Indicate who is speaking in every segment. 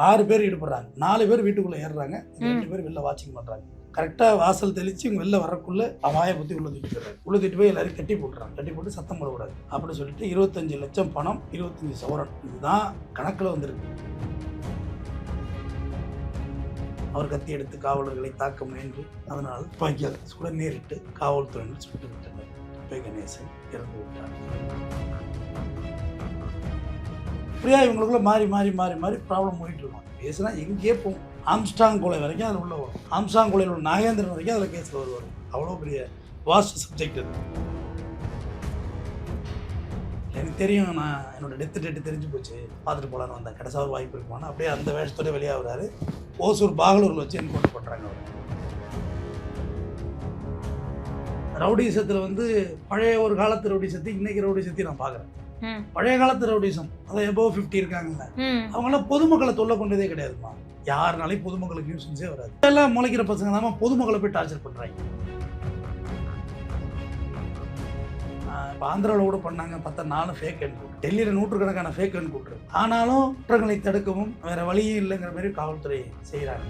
Speaker 1: 6 பேர் ஈடுபடுறாங்க. 4 பேர் வீட்டுக்குள்ளே ஏறுறாங்க, 2 பேர் வெளில வாட்சிங் பண்ணுறாங்க. கரெக்டாக வாசல் தெளித்து இவங்க வெளில வரக்குள்ளே வாயை பற்றி உள்ள தூக்கி போயிடுறாங்க. உள்ள தூக்கிட்டு போய் எல்லாரையும் கட்டி போட்டுறாங்க. கட்டி போட்டு சத்தம் போடக்கூடாது அப்படின்னு சொல்லிட்டு 25 லட்சம் பணம், 25 சவரன் இதுதான் கணக்கில் வந்திருக்கு. அவர் கத்தி எடுத்து காவலர்களை தாக்க முயன்று அதனால் துப்பாக்கியால் சுட நேரிட்டு காவல்துறையினர் சுட்டு விட்டனர். தொப்பை கணேசன் இறந்து விட்டார். இப்படியா இவங்களுக்குள்ள மாறி மாறி மாறி மாறி ப்ராப்ளம் போயிட்டு இருக்கும். பேசுனா எங்கேயே போகும். ஆம்ஸ்டாங் கொலை வரைக்கும் அதில் உள்ள வரும். ஆம்ஸ்டாங் கொலையில் உள்ள நாகேந்திரன் வரைக்கும் அதில் கேஸில் வருவார். அவ்வளோ பெரிய வாஸ்ட் சப்ஜெக்ட் அது. எனக்கு தெரியும், நான் என்னோட டெத்து டேட்டு தெரிஞ்சு போச்சு, பார்த்துட்டு போகலான்னு வந்தேன். கடைசியாக ஒரு வாய்ப்பு இருக்குமானா அப்படியே அந்த வேஷத்தோட வெளியாகிறாரு. ஓசூர் பாகலூரில் வச்சு என்கவுண்டர் பண்ணுறாங்க அவர். ரவுடிசத்தில் வந்து பழைய ஒரு காலத்து ரவுடிசத்தை இன்னைக்கு ரவுடிசத்தையும் நான் பார்க்குறேன். பழைய காலத்து ரவுடிசம், அதை எபோவ் 50 இருக்காங்கல்ல, அவங்களாம் பொதுமக்களை தொல்லை கொண்டதே கிடையாதுமா. யாருனாலையும் பொதுமக்களுக்கு நியூஸே வராது. எல்லாம் முளைக்கிற பசங்க தான் பொதுமக்களை போய் டார்ச்சர் பண்ணுறாங்க. இப்போ ஆந்திராவில் கூட பண்ணாங்க, பார்த்தா 4 ஃபேக் என்கவுண்டர், டெல்லியில் நூற்றுக்கணக்கான ஃபேக் என்கவுண்டர். ஆனாலும் குற்றங்களை தடுக்கவும் வேற வழியும் இல்லைங்கிற மாதிரி காவல்துறை செய்கிறாங்க.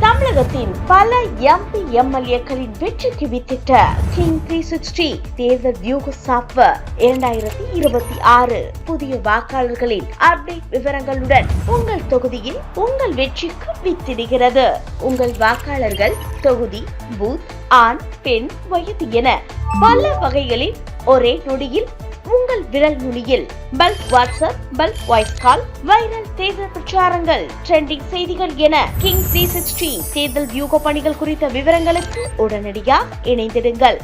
Speaker 2: தமிழகத்தின் பல எம்பி எம்எல்ஏக்களின் வெற்றிக்கு வித்திட்ட கிங் 360 தேர்தல் வியூக சாப்ட்வேர் 2026 புதிய வாக்காளர்களின் அப்டேட் விவரங்களுடன் உங்கள் தொகுதியில் உங்கள் வெற்றிக்கு வித்திடுகிறது. உங்கள் வாக்காளர்கள் தொகுதி, பூத், ஆண், பெண், வயது என பல வகைகளில் ஒரே நொடியில் உங்கள் விரல் நுனியில் bulk WhatsApp, bulk voice call, viral தேர்தல் பிரச்சாரங்கள், ட்ரெண்டிங் செய்திகள் என கிங் 360 தேர்தல் வியூக பணிகள் குறித்த விவரங்களுக்கு உடனடியாக இணைந்திடுங்கள்.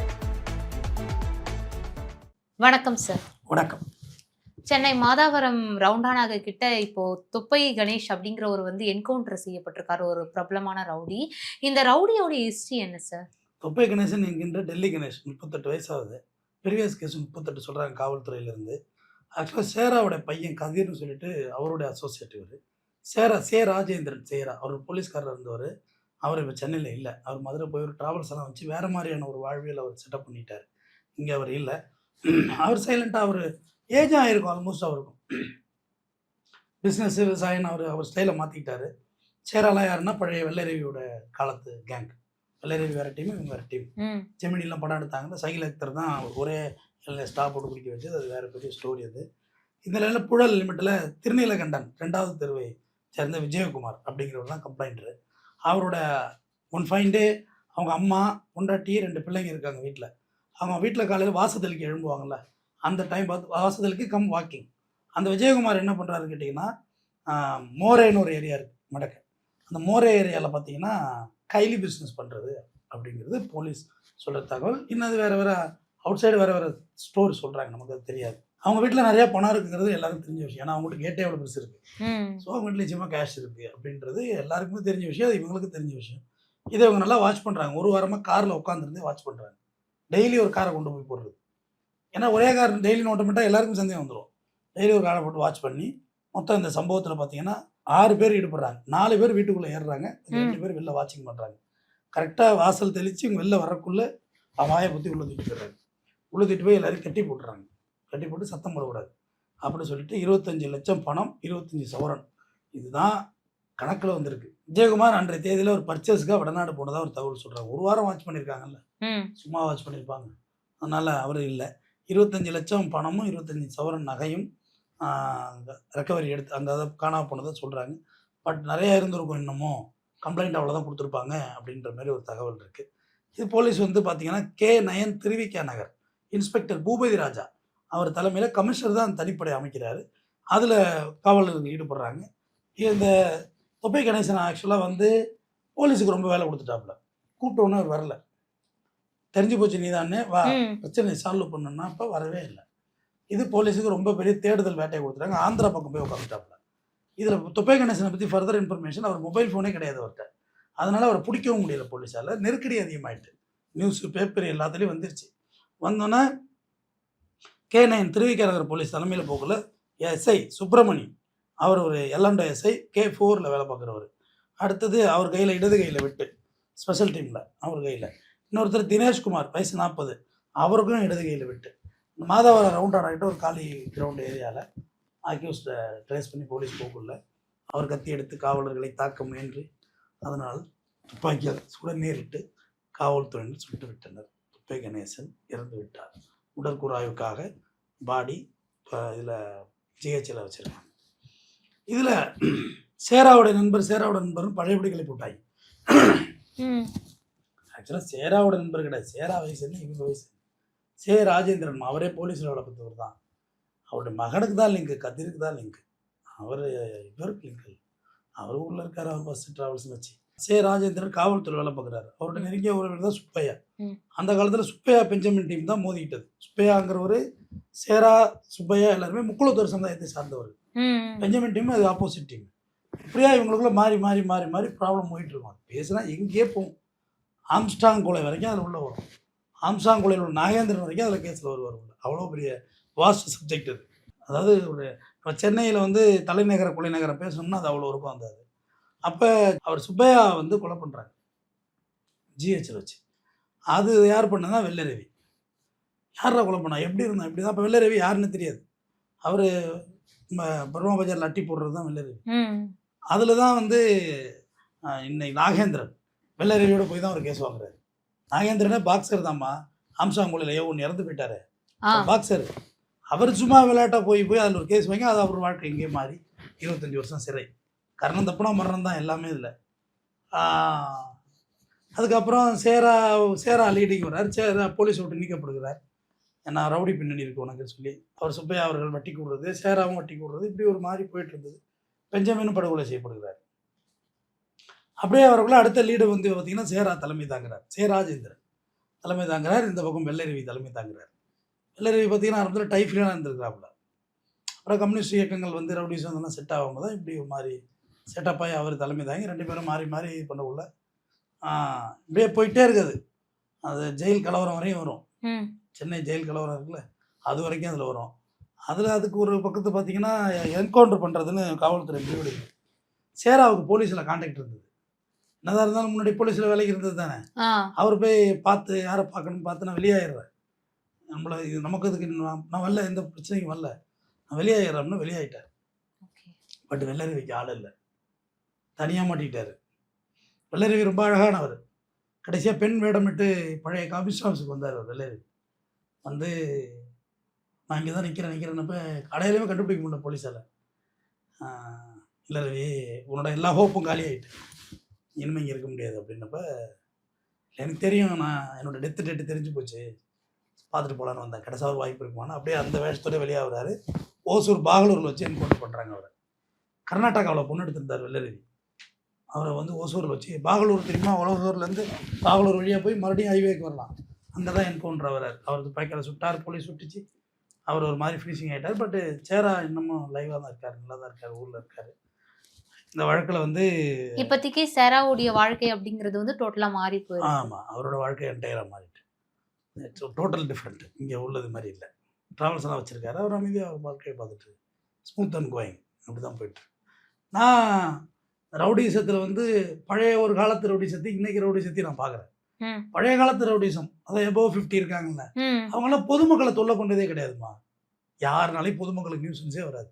Speaker 3: வணக்கம் சார்.
Speaker 1: வணக்கம்.
Speaker 3: சென்னை மாதாவரம் ரவுண்டானாக கிட்ட இப்போ தொப்பை கணேஷ் அப்படிங்கிற ஒரு என்கவுண்டர் செய்யப்பட்டிருக்காரு, ஒரு பிரபலமான ரவுடி. இந்த ரவுடியோட ஹிஸ்டரி என்ன சார்?
Speaker 1: தொப்பை கணேசன் என்கின்ற டெல்லி கணேஷ் 38 வயசாகுது. ப்ரீவியஸ் கேஸ் 38 சொல்கிறாங்க காவல்துறையிலேருந்து. ஆக்சுவலாக சேராவோட பையன் கதிர்னு சொல்லிட்டு அவருடைய அசோசியேட் இவர். சே ராஜேந்திரன் சேரா, அவர் போலீஸ்காரர் இருந்தவர். அவர் இப்போ சென்னையில் இல்லை. அவர் மதுரை போய் ஒரு ட்ராவல்ஸ் எல்லாம் வச்சு வேறு மாதிரியான ஒரு வாழ்வியல் அவர் செட்டப் பண்ணிட்டார். இங்கே அவர் இல்லை. அவர் சைலண்ட்டாக, அவர் ஏஜ் ஆகிருக்கும் ஆல்மோஸ்ட். அவருக்கும் பிஸ்னஸ் விவசாயம் அவர் ஸ்டைலை மாற்றிக்கிட்டாரு. சேராலாம் யாருன்னா பழைய வெள்ளரவியோட காலத்து கேங். வெள்ளரவி வேறு டீம், இவங்க வேறு டீம். ஜெமினிலாம் படம் எடுத்தாங்க. சைக்கிள் ஆக்டர் தான் ஒரே ஸ்டாப் போட்டு குடிக்க வச்சது. அது வேறு பெரிய ஸ்டோரி அது. இந்த நிலையில் புழல் லிமிட்டில் திருநீலகண்டன் 2வது தெருவை சேர்ந்த விஜயகுமார் அப்படிங்கிறவர் தான் கம்ப்ளைண்டரு. அவரோட ஒன் ஃபைன் டே அவங்க அம்மா, பொண்டாட்டி, 2 பிள்ளைங்க இருக்காங்க வீட்டில். அவங்க வீட்டில் காலையில் வாசத்தலிக்கு எழும்புவாங்கள்ல, அந்த டைம் பார்த்து வாசத்தலிக்கு கம் வாக்கிங். அந்த விஜயகுமார் என்ன பண்ணுறாருன்னு கேட்டிங்கன்னா, மோரேன்னு ஒரு ஏரியா இருக்குது மடக்க. அந்த மோரே ஏரியாவில் பார்த்தீங்கன்னா கைலி பிஸ்னஸ் பண்ணுறது அப்படிங்கிறது போலீஸ் சொல்கிற தகவல். இன்னும் அது வேறு அவுட் சைடு வேறு ஸ்டோரி சொல்கிறாங்க, நமக்கு அது தெரியாது. அவங்க வீட்டில் நிறையா பணம் இருக்குங்கிறது எல்லாருக்கும் தெரிஞ்ச விஷயம். ஏன்னா அவங்ககிட்ட கேட்டே எவ்வளோ பெருசு இருக்குது. ஸோ அவங்க வீட்டில் நிச்சயமாக கேஷ் இருக்குது அப்படின்றது எல்லாருக்குமே தெரிஞ்ச விஷயம். அது இவங்களுக்கு தெரிஞ்ச விஷயம். இதை இவங்க நல்லா வாட்ச் பண்ணுறாங்க. ஒரு வாரமாக காரில் உட்காந்துருந்து வாட்ச் பண்ணுறாங்க. டெய்லி ஒரு காரை கொண்டு போய் போடுறது. ஏன்னா ஒரே கார் டெய்லி நோட்டமிட்டால் எல்லாருக்கும் சந்தேகம் வந்துடும். டெய்லி ஒரு காரை போட்டு வாட்ச் பண்ணி மொத்தம் இந்த சம்பவத்தில் பார்த்தீங்கன்னா 6 பேர் ஈடுபடுறாங்க. 4 பேர் வீட்டுக்குள்ளே ஏறுறாங்க, 2 பேர் வெளில வாட்சிங் பண்ணுறாங்க. கரெக்டாக வாசல் தெளித்து இவங்க வெளில வரக்குள்ளே வாயை பற்றி உள்ள தூக்கி போயிடுறாங்க. உள்ள தூக்கிட்டு போய் எல்லாரையும் கட்டி போட்டுறாங்க. கட்டி போட்டு சத்தம் போடக்கூடாது அப்படின்னு சொல்லிட்டு 25 லட்சம் பணம், 25 சவரன் இதுதான் கணக்கில் வந்திருக்கு. விஜயகுமார் அன்றைய தேதியில் ஒரு பர்ச்சேஸுக்காக வடநாடு போனதாக ஒரு தகவல் சொல்கிறாங்க. ஒரு வாரம் வாட்ச் பண்ணியிருக்காங்கல்ல, சும்மா வாட்ச் பண்ணியிருப்பாங்க. அதனால் அவர் இல்லை. 25 லட்சம் பணமும் 25 சவரன் நகையும் ரெக்கவரி எடுத்து அந்த அதை காணாமல் போனதை சொல்கிறாங்க. பட் நிறையா இருந்திருக்கும், இன்னமும் கம்ப்ளைண்ட் அவ்வளோதான் கொடுத்துருப்பாங்க அப்படின்ற மாதிரி ஒரு தகவல் இருக்குது. இது போலீஸ் பார்த்தீங்கன்னா K9 திருவிக்கா நகர் இன்ஸ்பெக்டர் பூபதி ராஜா அவர் தலைமையில் கமிஷனர் தான் தனிப்படை அமைக்கிறாரு. அதில் காவலர்கள் ஈடுபடுறாங்க. இந்த தொப்பை கணேசன் ஆக்சுவலாக போலீஸுக்கு ரொம்ப வேலை கொடுத்துட்டாப்புல. கூப்பிட்டோன்னு அவர் வரல. தெரிஞ்சு போச்சு நீதானே வா, பிரச்சனை சால்வ் பண்ணணும்னா அப்போ வரவே இல்லை. இது போலீஸுக்கு ரொம்ப பெரிய தேடுதல் வேட்டையை கொடுத்துட்டாங்க. ஆந்திரா பக்கம் போய் உட்காந்துட்டாப்புல. இதில் தொப்பை கணேசனை பற்றி ஃபர்தர் இன்ஃபர்மேஷன், அவர் மொபைல் ஃபோனே கிடையாது அவர்கிட்ட. அதனால் அவரை பிடிக்கவும் முடியல போலீஸால். நெருக்கடி அதிகமாகிட்டு நியூஸு பேப்பர் எல்லாத்துலேயும் வந்துருச்சு. வந்தோன்னே K9 திருவிக்கா நகர் போலீஸ் தலைமையில் போகல எஸ்ஐ சுப்பிரமணி, அவர் ஒரு எல்என்டோ எஸ்ஐ K4 வேலை பார்க்குறவர். அடுத்தது அவர் கையில் இடது கையில் விட்டு ஸ்பெஷல் டீமில் அவர் கையில் இன்னொருத்தர் தினேஷ்குமார், வயசு 40, அவருக்கும் இடது கையில் விட்டு. மாதவரம் ரவுண்டானா கிட்ட ஒரு காலி கிரவுண்ட் ஏரியாவில் அக்யூஸ்டை ட்ரேஸ் பண்ணி போலீஸ் போக்குள்ள அவர் கத்தி எடுத்து காவலர்களை தாக்க முயன்று அதனால் துப்பாக்கியால் சுட நேரிட்டு காவல்துறையினர் சுட்டு விட்டனர். துப்பை கணேசன் இறந்து விட்டார். உடற்கூறாய்வுக்காக பாடி இதில் ஜிஹெச்சில் வச்சுருக்காங்க. இதில் சேராவோட நண்பரும் பழையபடிகளை போட்டாங்க. ஆக்சுவலாக சேராவோட நண்பர் கிடையாது, சேரா வயசு என்ன இவங்க வயசு. ராஜேந்திரன் அவரே போலீஸில் வேலை பார்த்தவர் தான். அவருடைய மகனுக்கு தான் லிங்கு, கதிருக்கு தான் லிங்கு. அவர் இவருக்கு லிங்க் இல்லை. அவர் ஊரில் இருக்கார், அவர் பஸ் ட்ராவல்ஸ் வச்சு. ராஜேந்திரன் காவல்துறை வேலை பார்க்குறாரு. அவரோட நெருங்கிய உறவினர் தான் சுப்பையா. அந்த காலத்தில் சுப்பையா பெஞ்சமின் டீம் தான் மோதிக்கிட்டது. சுப்பையாங்கிறவர் சேரா சுப்பையா எல்லாருமே முக்குளத்தூர் சமுதாயத்தை சார்ந்தவர். பெஞ்சமின் டீம் அது ஆப்போசிட் டீம். இப்படியா இவங்களுக்குள்ள மாறி மாறி மாறி மாறி ப்ராப்ளம் போயிட்டு இருக்கும். பேசுனா எங்கேயே போகும். ஆம்ஸ்டாங் கொலை வரைக்கும் அதில் உள்ள வரும். ஆம்ஸ்டாங் கொலையில் உள்ள நாகேந்திரன் வரைக்கும் அதில் கேஸில் வருவார். அவ்வளோ பெரிய வாஸ்ட் சப்ஜெக்ட் அது. அதாவது ஒரு இப்போ சென்னையில் வந்து தலைநகர கொலை நகரம் பேசணும்னா அது அவ்வளோ இருக்கும். அந்த அப்போ அவர் சுப்பையா வந்து கொலை பண்ணுறாங்க ஜிஹெச்சில் வச்சு. அது யார் பண்ணதா? வெள்ளரவி. யாரா கொலை பண்ணா? எப்படி இருந்தா? இப்படி தான். இப்போ வெள்ளரவி யாருன்னு தெரியாது. அவர் பர்மா பஜாரில் அட்டி போடுறது தான் வெள்ளரவி. அதில் தான் வந்து இன்னைக்கு நாகேந்திரன் வெள்ளரவியோட போய் தான் ஒரு கேஸ் வாங்குறாரு. நாகேந்திரனே பாக்ஸர் தான்மா. ஆம்சாங்குழியில் ஒன்று இறந்து போயிட்டாரு பாக்ஸர். அவர் சும்மா விளையாட்டாக போய் அதில் ஒரு கேஸ் வாங்கி அது அவர் வாழ்க்கை இங்கே மாறி 25 வருஷம் சிறை. கரணம் தப்புனா மரணம் தான் எல்லாமே இதில். அதுக்கப்புறம் சேரா லீடிங் வர்றார். சேரா போலீஸ் விட்டு நீக்கப்படுகிறார். ஏன்னா ரவுடி பின்னணி இருக்கு உனக்கு சொல்லி அவர் சுப்பையா அவர்கள் வட்டி கூடுறது, சேராவும் வட்டி கூடுறது, இப்படி ஒரு மாதிரி போயிட்டு இருந்தது. பெஞ்சமினும் படுகொலை செய்யப்படுகிறார். அப்படியே அவருக்குள்ள அடுத்த லீடு வந்து பார்த்தீங்கன்னா சேரா தலைமை தாங்குறார். ராஜேந்திரன் தலைமை தாங்குறார். இந்த பக்கம் வெள்ளரவி தலைமை தாங்குறார். வெள்ளரவி பார்த்தீங்கன்னா ஆரம்பத்தில் டைஃப்லாம் இருந்திருக்கிறாப்புல. அப்புறம் கம்யூனிஸ்ட் இயக்கங்கள் வந்து ரவுடிஸ் அதெல்லாம் செட் ஆகும்போது தான் இப்படி ஒரு மாதிரி செட்டப் ஆகி அவர் தலைமை தாங்கி 2 பேரும் மாறி மாறி பண்ணக்குள்ள இப்படியே போயிட்டே இருக்குது. அது ஜெயில் கலவரம் வரையும் வரும். சென்னை ஜெயில் கலவரம் இருக்குல்ல, அது வரைக்கும் அதில் வரும். அதுக்கு ஒரு பக்கத்து பார்த்தீங்கன்னா என்கவுண்டர் பண்ணுறதுன்னு காவல்துறை முடிவெடுக்குது. சேராவுக்கு போலீஸில் கான்டாக்ட் இருந்தது. என்னதான் இருந்தாலும் முன்னாடி போலீஸில் வேலைக்கு இருந்தது தானே. அவர் போய் பார்த்து யாரை பார்க்கணும்னு பார்த்து நான் வெளியாயிடுறேன். நம்மளை இது நமக்கு இதுக்கு நான் வரல, எந்த பிரச்சனைக்கும் வரல, நான் வெளியாயிடுறோம்னு வெளியாயிட்டார். பட் வெள்ளரவிக்கு ஆள் இல்லை, தனியாக மாட்டிக்கிட்டார். வெள்ளரவி ரொம்ப அழகானவர். கடைசியாக பெண் வேடமிட்டு பழைய கமிஷன் ஆஃபீஸுக்கு வந்தார். அவர் வெள்ளரவி வந்து நான் இங்கே தான் நிற்கிறேன்னப்போ அடையாளமே கண்டுபிடிக்க முடியல போலீஸால். இல்லை ரவி, உன்னோட எல்லா ஹோப்பும் காலி ஆகிட்டு இனிமேல் இங்கே இருக்க முடியாது அப்படின்னப்ப, எனக்கு தெரியும், நான் என்னோடய டேட்டு தெரிஞ்சு போச்சு, பார்த்துட்டு போகலான்னு வந்தேன், கடைசியாக ஒரு வாய்ப்பு இருக்குமானா அப்படியே அந்த வேஷத்தோட வெளியாகிறாரு. ஓசூர் பாகலூரில் வச்சு என்கவுண்டர் பண்ணுறாங்க. அவரை கர்நாடகாவில் பொண்ணு எடுத்திருந்தார் வெள்ளரவி. அவரை வந்து ஓசூரில் வச்சு, பாகலூர் தெரியுமா, ஓசூர்லேருந்து பாகலூர் வழியாக போய் மறுபடியும் ஹைவேக்கு வரலாம், அங்கே தான் என்கவுண்டர் ஆகிறார். அவருக்கு பைக்கில் சுட்டார், போலீஸ் சுட்டுச்சு, அவர் ஒரு மாதிரி ஃபினிஷிங் ஆகிட்டார். பட்டு சேரா இன்னமும் லைவாக தான் இருக்கார், நல்லா தான் இருக்கார், ஊரில் இருக்கார். இந்த வழக்கில் வந்து
Speaker 3: இப்போதைக்கு சேராவுடைய வாழ்க்கை அப்படிங்கிறது வந்து டோட்டலாக மாறி போயிடும்.
Speaker 1: ஆமாம், அவரோட வாழ்க்கை என்டையராக மாறிட்டு டோட்டல் டிஃப்ரெண்ட். இங்கே உள்ளது மாதிரி இல்லை. ட்ராவல்ஸ்லாம் வச்சுருக்காரு. அவர் அமைதியாக அவர் வாழ்க்கையை பார்த்துட்டு ஸ்மூத் அண்ட் கோயிங் அப்படி தான் போயிட்டு. நான் ரவுடிசத்தில் வந்து பழைய ஒரு காலத்து ரவுடிசத்தை இன்றைக்கி ரவுடிசத்தையும் நான் பார்க்குறேன். பழைய காலத்து ரவுடிசம், அதாவது எபோவ் 50 இருக்காங்கல்ல, அவங்களாம் பொதுமக்களை தொல்லை பண்ணுறதே கிடையாதுமா. யாருனாலையும் பொதுமக்களுக்கு நியூசன்ஸே வராது.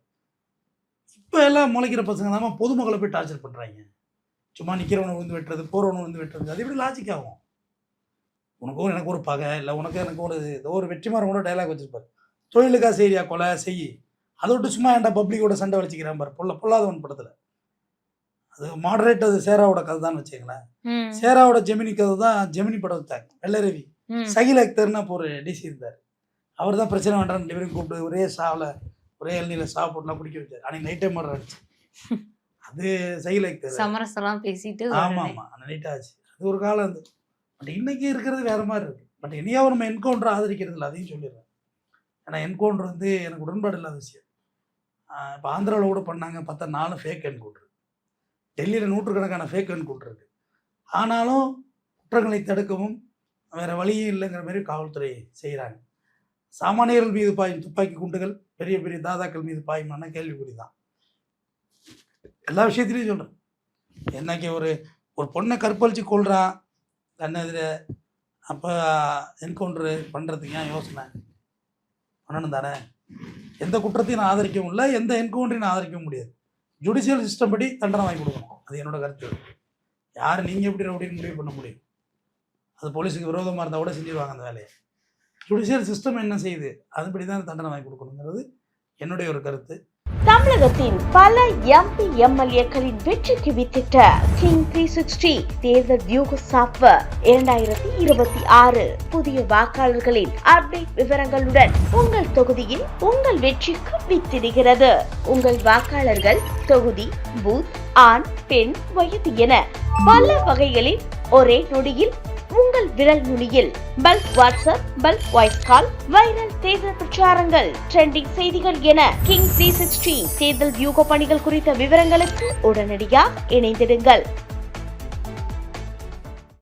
Speaker 1: இப்போ எல்லாம் முளைக்கிற பசங்க தான் பொதுமக்களை போய் டார்ச்சர் பண்ணுறாங்க. சும்மா நிற்கிறவனை வந்து வெட்டுறது, போகிறவனை வந்து வெட்டுறது, அது எப்படி லாஜிக் ஆகும்? உனக்கும் எனக்கு ஒரு பகை இல்லை, உனக்கு எனக்கு ஒரு வெற்றிமாறன் கூட டைலாக் வச்சுருப்பார், தொழிலுக்காக செய்யா கொலை செய், அதை விட்டு சும்மா ஏன்டா பப்ளிக்கோட சண்டை வலிச்சிக்கிறேன் பாரு, பொல்லாதவன் படத்தில். அது மாடரேட், அது சேராவோட கதை தான் வச்சுங்களேன். சேராவோட ஜெமினி கதை தான் ஜெமினி படம் வச்சாங்க. வெள்ளரவி சகில் அக்தர்னு இப்போ ஒரு டிசி இருந்தார். அவர் தான் பிரச்சனை வேண்டாம் 2 பேரும் கூப்பிட்டு ஒரே சாவில் ஒரே எல்நியில் சாவு போட்டுலாம் பிடிக்க வச்சார். அன்னைக்கு நைட்டே மர்டர் ஆச்சு. அது சகில் அக்தர்
Speaker 3: சமரசெல்லாம் பேசிட்டு.
Speaker 1: ஆமாம் ஆமாம், அந்த நைட்டாக ஆச்சு. அது ஒரு காலம் அது. பட் இன்றைக்கி இருக்கிறது வேறு மாதிரி இருக்குது. பட் இனியாவும் நம்ம என்கவுண்டர் ஆதரிக்கிறது இல்லை, அதையும் சொல்லிடுறேன். ஏன்னா என்கவுண்டர் வந்து எனக்கு உடன்பாடு இல்லாத விஷயம். இப்போ ஆந்திராவில் கூட பண்ணாங்க, பார்த்தா 4 ஃபேக் என்கவுண்டர். டெல்லியில் 100கணக்கான ஃபேக் என்கவுண்டர் இருக்குது. ஆனாலும் குற்றங்களை தடுக்கவும் வேறு வழியும் இல்லைங்கிற மாதிரி காவல்துறை செய்கிறாங்க. சாமானியர்கள் மீது பாயும் துப்பாக்கி குண்டுகள் பெரிய பெரிய தாதாக்கள் மீது பாயுமான கேள்விக்குறி தான். எல்லா விஷயத்துலையும் சொல்கிறேன். என்னைக்கு ஒரு பொண்ணை கற்பழித்து கொள்கிறான், கண்ணெதிர அப்போ என்கவுண்டரு பண்ணுறதுக்கு ஏன் யோசனை பண்ணணும் தானே? எந்த குற்றத்தையும் நான் ஆதரிக்கவும் இல்லை, எந்த என்கவுண்டரையும் நான் ஆதரிக்கவும் முடியாது. ஜுடிஷியல் சிஸ்டம் படி தண்டனை வாங்கி கொடுக்கணும். அது என்னோட கருத்து. யார் நீங்கள் எப்படி ரவுடின்னு முடிவு பண்ண முடியும்? அது போலீஸுக்கு விரோதமாக இருந்தால் கூட செஞ்சுருவாங்க அந்த வேலையை. ஜுடிஷியல் சிஸ்டம் என்ன செய்யுது, அதுபடி தான் தண்டனை வாங்கி கொடுக்கணுங்கிறது என்னுடைய ஒரு கருத்து.
Speaker 2: தமிழகத்தின் பல எம்பி எம்எல்ஏக்களின் வெற்றிக்கு வித்திட்ட கிங் 360 தேர்தல் வியூக சாப்ட்வேர் 2026 புதிய வாக்காளர்களின் அப்டேட் விவரங்களுடன் உங்கள் தொகுதியில் உங்கள் வெற்றிக்கு வித்திடுகிறது. உங்கள் வாக்காளர்கள் தொகுதி, பூத், ஆண், பெண், வயது என பல வகைகளில் ஒரே நொடியில் உங்கள் விரல் நுனியில் bulk WhatsApp, bulk voice call, viral தேர்தல் பிரச்சாரங்கள், ட்ரெண்டிங் செய்திகள் என கிங் 360 தேர்தல் வியூக பணிகள் குறித்த விவரங்களுக்கு உடனடியாக இணைந்திடுங்கள்.